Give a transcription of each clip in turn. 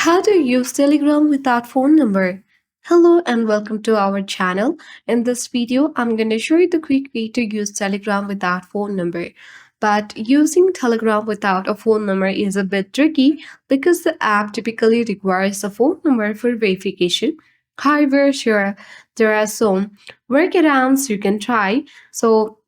How to use Telegram without phone number? Hello and welcome to our channel. In this video, I'm going to show you the quick way to use Telegram without phone number. But using Telegram without a phone number is a bit tricky because the app typically requires a phone number for verification. However, sure, there are some workarounds you can try. So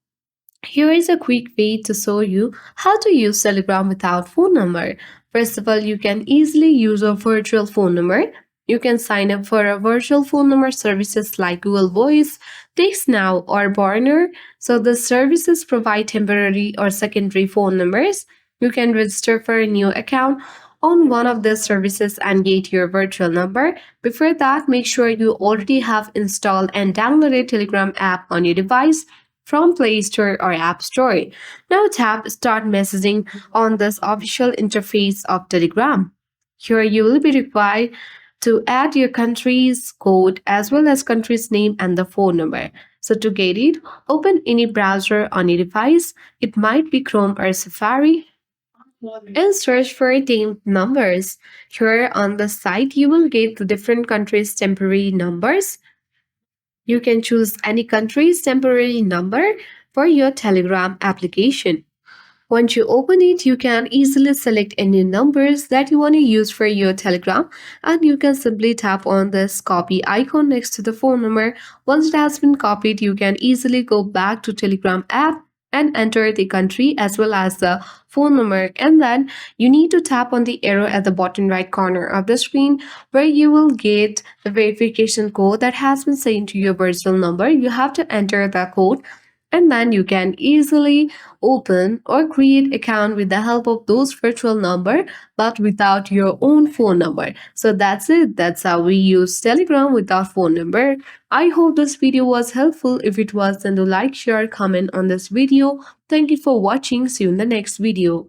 here is a quick way to show you how to use Telegram without phone number. First of all, you can easily use a virtual phone number. You can sign up for a virtual phone number services like Google Voice, TextNow, or Borner. So the services provide temporary or secondary phone numbers. You can register for a new account on one of the services and get your virtual number. Before that, make sure you already have installed and downloaded Telegram app on your device from Play Store or App Store. Now tap Start Messaging on this official interface of Telegram. Here you will be required to add your country's code as well as country's name and the phone number. So to get it, open any browser on your device. It might be Chrome or Safari and search for named numbers. Here on the site, you will get the different countries' temporary numbers. You can choose any country's temporary number for your Telegram application. Once you open it, you can easily select any numbers that you want to use for your Telegram, and you can simply tap on this copy icon next to the phone number. Once it has been copied, you can easily go back to Telegram app and enter the country as well as the phone number, and then you need to tap on the arrow at the bottom right corner of the screen where you will get the verification code that has been sent to your virtual number. You have to enter the code, and then you can easily open or create account with the help of those virtual number but without your own phone number. So that's it. That's how we use Telegram without phone number. I hope this video was helpful. If it was, then do like, share, comment on this video. Thank you for watching. See you in the next video.